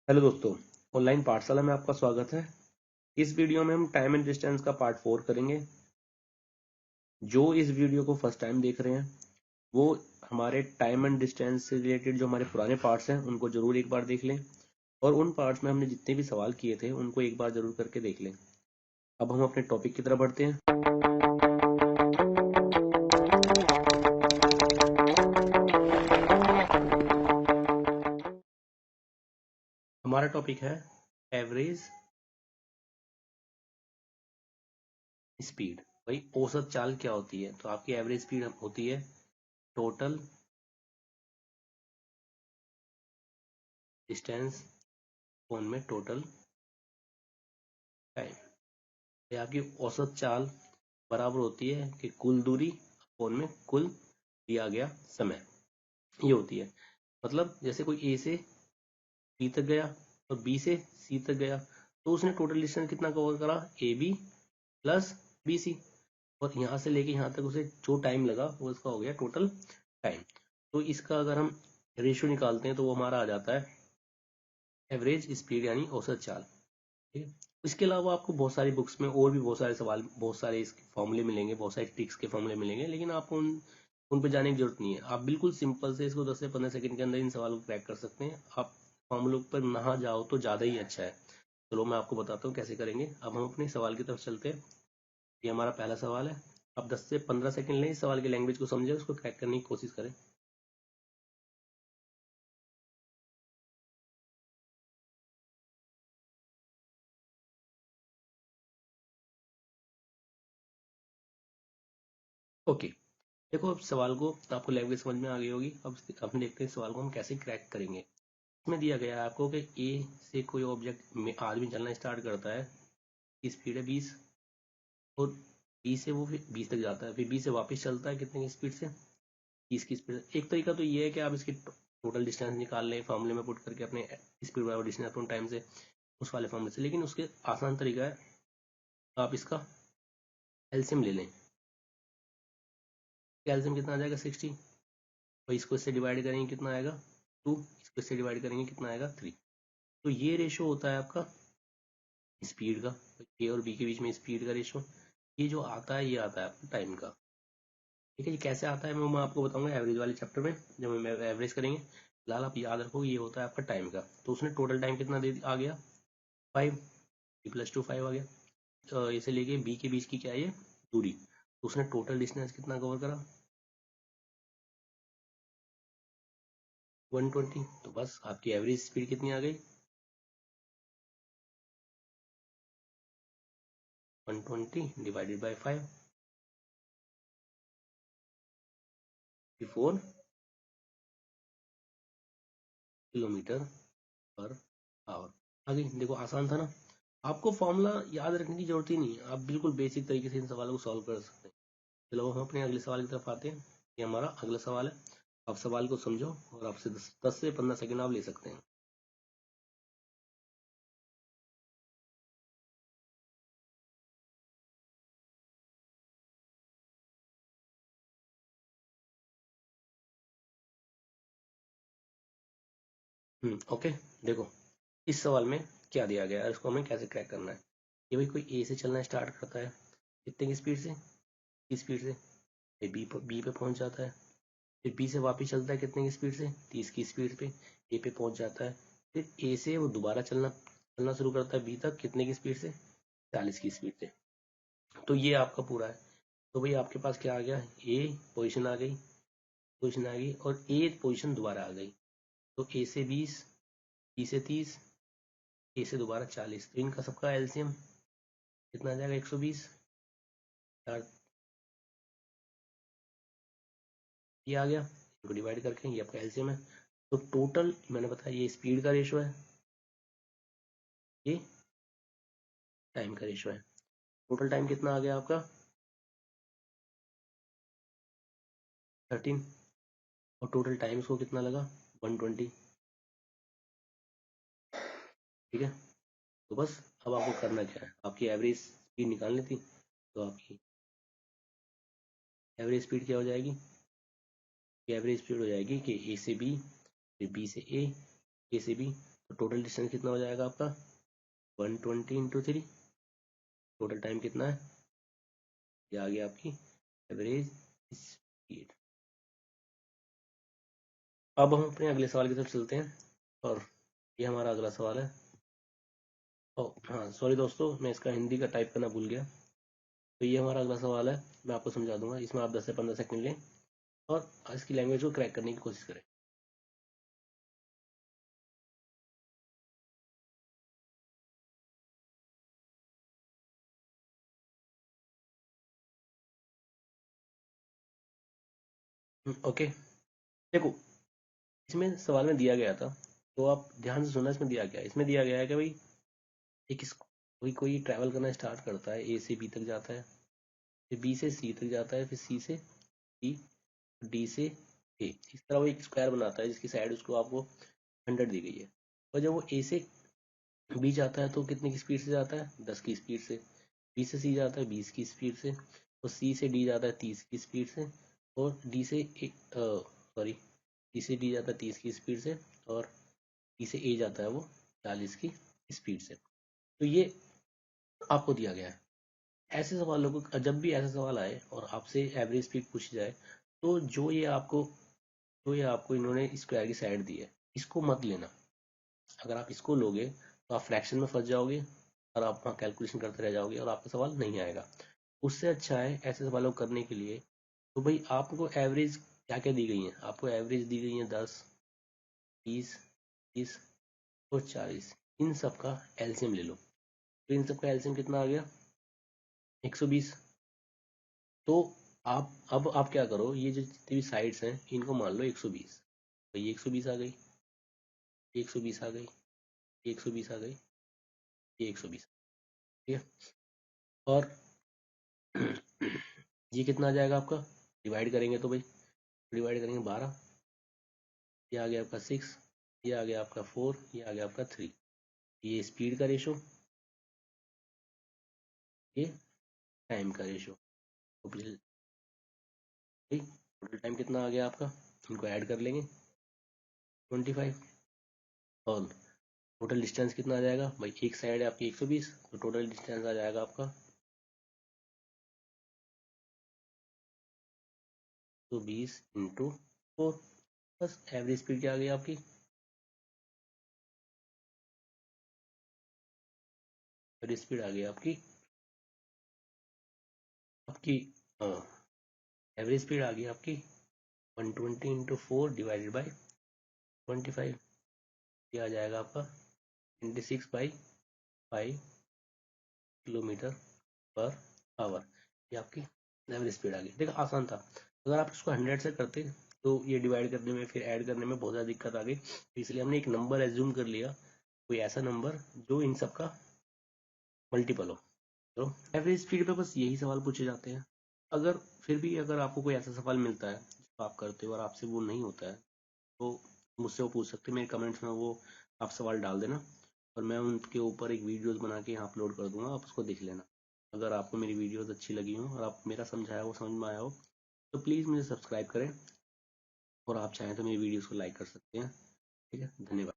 Hello दोस्तों, online पाठशाला में आपका स्वागत है। इस वीडियो में हम टाइम एंड डिस्टेंस का पार्ट 4 करेंगे। जो इस वीडियो को फर्स्ट टाइम देख रहे हैं वो हमारे टाइम एंड डिस्टेंस से रिलेटेड जो हमारे पुराने पार्ट्स हैं उनको जरूर एक बार देख लें, और उन पार्ट्स में हमने जितने भी सवाल किए थे उनको एक बार जरूर करके देख लें। अब हम अपने टॉपिक की तरफ बढ़ते हैं। हमारा टॉपिक है एवरेज स्पीड। भाई औसत चाल क्या होती है? तो आपकी एवरेज स्पीड होती है टोटल डिस्टेंस फोन में टोटल टाइम। ये आपकी औसत चाल बराबर होती है कि कुल दूरी फोन में कुल दिया गया समय, ये होती है। मतलब जैसे कोई ए से बी तक गया और बी से सी तक गया, तो उसने टोटल डिस्टेंस कितना कवर करा? A B plus B C. और यहाँ से लेके यहाँ तक उसे जो टाइम लगा वो इसका हो गया टोटल टाइम। तो इसका अगर हम रेशियो निकालते हैं तो वो हमारा आ जाता है एवरेज स्पीड यानी औसत चाल। ठीक है। इसके अलावा आपको बहुत सारी बुक्स में और भी बहुत सारे सवाल, बहुत सारे इसके फॉर्मूले मिलेंगे, बहुत सारे ट्रिक्स के फॉर्मूले मिलेंगे, लेकिन आपको उन पे जाने की जरूरत नहीं है। आप बिल्कुल सिंपल से इसको 10 से 15 सेकंड के अंदर इन सवालों को क्रैक कर सकते हैं। आप फॉर्मूलों पर ना जाओ तो ज़्यादा ही अच्छा है। चलो मैं आपको बताता हूँ कैसे करेंगे। अब हम अपने सवाल की तरफ चलते हैं। ये हमारा पहला सवाल है। आप 10 से 15 सेकंड लें, इस सवाल की लैंग्वेज को समझें, उसको क्रैक करने की कोशिश करें। ओके, देखो अब सवाल को आपको लैंग्वेज समझ में आ गई होगी। अब देखते हैं सवाल को हम कैसे क्रैक करेंगे। इसमें दिया गया है आपको कि ए से कोई ऑब्जेक्ट में आदमी चलना स्टार्ट करता है, स्पीड है 20, और बी से वो फिर 20 तक जाता है, फिर बी से वापस चलता है कितने की स्पीड से? 30 की स्पीड से। एक तरीका तो ये है कि आप इसकी टोटल डिस्टेंस निकाल लें फॉर्मूले में पुट करके, अपने स्पीड बराबर डिस्टेंस अपॉन टाइम से, उस वाले फॉर्मूले से। लेकिन उसके आसान तरीका है, आप इसका एलसीएम ले लें। एलसीएम कितना आ जाएगा? 60। और इसको इससे डिवाइड करेंगे कितना आएगा? 2। इसको इससे डिवाइड करेंगे कितना आएगा? 3। तो ये रेशो होता है आपका स्पीड का। ए और बी के बीच में स्पीड का रेशो, ये जो आता है ये आता है आपका टाइम का। ठीक है, ये कैसे आता है मैं आपको बताऊंगा एवरेज वाले चैप्टर में, जब हम एवरेज करेंगे। फिलहाल आप याद रखो ये होता है आपका टाइम का। तो उसने टोटल टाइम कितना दे आ गया? 5। +2 5 आ गया। तो इसे लेके बी के बीच की क्या है ये दूरी, तो उसने टोटल डिस्टेंस कितना कवर करा? 120। तो बस आपकी एवरेज स्पीड कितनी आ गई? 120 divided by 5, 4 kilometre per hour आ गई। देखो आसान था ना। आपको फॉर्मूला याद रखने की जरूरत ही नहीं है, आप बिल्कुल बेसिक तरीके से इन सवालों को सॉल्व कर सकते हैं। चलो हम अपने अगले सवाल की तरफ आते हैं। ये हमारा अगला सवाल है। आप सवाल को समझो और आपसे 10 से 15 सेकंड आप ले सकते हैं। ओके, देखो इस सवाल में क्या दिया गया है, इसको हमें कैसे क्रैक करना है। ये भाई कोई ए से चलना स्टार्ट करता है कितने की स्पीड से? की स्पीड से। फिर बी पे पहुंच जाता है, फिर बी से वापस चलता है कितने की स्पीड से? 30 की स्पीड पे। ए पे पहुंच जाता है, फिर ए से वो दोबारा चलना चलना शुरू करता है बी तक कितने की स्पीड से? 40 की स्पीड से। तो ये आपका पूरा है। तो भाई आपके पास क्या आ गया? ए पोजीशन आ गई, पोजीशन आ गई, और ए पोजीशन दोबारा आ गई। तो ए से 20, बी से 30, ए से दोबारा 40। तो इनका सबका एलसीएम कितना आ जाएगा? 120। यार ये आ गया, इनको डिवाइड करके ये आपका एलसीएम है। तो टोटल मैंने बताया ये स्पीड का रेशो है, ये टाइम का रेशो है। टोटल टाइम कितना आ गया आपका? 13। और टोटल टाइम इसको कितना लगा? 120। ठीक है। तो बस अब आपको करना क्या है, आपकी एवरेज स्पीड निकालनी थी। तो आपकी एवरेज स्पीड क्या हो जाएगी? एवरेज स्पीड हो जाएगी कि ए से बी, फिर बी से ए से बी, तो टोटल डिस्टेंस कितना हो जाएगा आपका 120 इंटू 3। टोटल टाइम कितना है, ये आ गया आपकी एवरेज स्पीड। अब हम अपने अगले सवाल की तरफ चलते हैं और ये हमारा अगला सवाल है। हाँ सॉरी दोस्तों, मैं इसका हिंदी का टाइप करना भूल गया। तो ये हमारा अगला सवाल है, मैं आपको समझा दूंगा। इसमें आप 10 से 15 सेकंड लें और इसकी लैंग्वेज को क्रैक करने की कोशिश करें। ओके, देखो इसमें सवाल में दिया गया था, तो आप ध्यान से सुनना। इसमें दिया गया है, इसमें दिया गया है कि भाई कोई ट्रैवल करना स्टार्ट करता है, ए से बी तक जाता है, फिर बी से सी तक जाता है, फिर सी से डी, डी से ए। इस तरह वो एक स्क्वायर बनाता है जिसकी साइड उसको आपको 100 दी गई है। और जब वो ए से बी जाता है तो कितने की स्पीड से जाता है, 10 की स्पीड से। बी से सी जाता है 20 की स्पीड से। और सी से डी जाता है 30 की स्पीड से। और डी से सॉरी डी से डी जाता है 30 की स्पीड से। और डी से ए जाता है वो 40 की स्पीड से। तो ये आपको दिया गया है। ऐसे सवालों को जब भी ऐसा सवाल आए और आपसे एवरेज स्पीड पूछी जाए, तो जो ये आपको इन्होंने स्क्वायर की साइड दी है, इसको मत लेना। अगर आप इसको लोगे तो आप फ्रैक्शन में फंस जाओगे और आप वहाँ कैलकुलेशन करते रह जाओगे और आपका सवाल नहीं आएगा। उससे अच्छा है ऐसे सवालों को करने के लिए, तो भाई आपको एवरेज क्या क्या दी गई है, आपको एवरेज दी गई है 10, 20, 30 और 40। इन सब का एलसीएम ले लो। तो इन सब का एलसीएम कितना आ गया, 120। तो अब आप क्या करो, ये जो जितनी भी साइड्स हैं इनको मान लो 120। तो ये 120 आ गई, ये 120 आ गई, ये 120 आ गई, ये 120। ठीक है। और ये कितना आ जाएगा आपका, डिवाइड करेंगे तो भाई डिवाइड करेंगे 12, ये आ गया आपका 6, ये आ गया आपका 4, ये आ गया आपका 3। ये स्पीड का रेशो, ये टाइम का रेशो। तो टोटल टाइम कितना आ गया आपका, इनको ऐड कर लेंगे 25। और टोटल डिस्टेंस कितना आ जाएगा भाई, एक साइड है आपकी 120, तो टोटल डिस्टेंस आ जाएगा आपका 120 इंटू 4। बस एवरेज स्पीड क्या आ गई आपकी, एवरेज स्पीड आ गई आपकी आपकी एवरेज स्पीड आ गई आपकी 120 इंटू 4 डिवाइडेड बाई 25। ये आ जाएगा आपका 26/5 किलोमीटर पर आवर। ये आपकी एवरेज स्पीड आ गई। देखो आसान था। अगर आप इसको 100 से करते तो ये डिवाइड करने में फिर ऐड करने में बहुत ज़्यादा दिक्कत आ गई, तो इसलिए हमने एक नंबर एज्यूम कर लिया, कोई ऐसा नंबर जो इन सब का मल्टीपल हो। तो एवरेज स्पीड पे बस यही सवाल पूछे जाते हैं। अगर फिर भी अगर आपको कोई ऐसा सवाल मिलता है जो आप करते हो और आपसे वो नहीं होता है, तो मुझसे वो पूछ सकते हैं, मेरे कमेंट्स में वो आप सवाल डाल देना और मैं उनके ऊपर एक वीडियोस बना के यहाँ अपलोड कर दूंगा, आप उसको देख लेना। अगर आपको मेरी वीडियोस अच्छी लगी हो और आप मेरा समझाया वो समझ में आया हो, तो प्लीज़ मुझे सब्सक्राइब करें और आप चाहें तो मेरी वीडियोस को लाइक कर सकते हैं। ठीक है, धन्यवाद।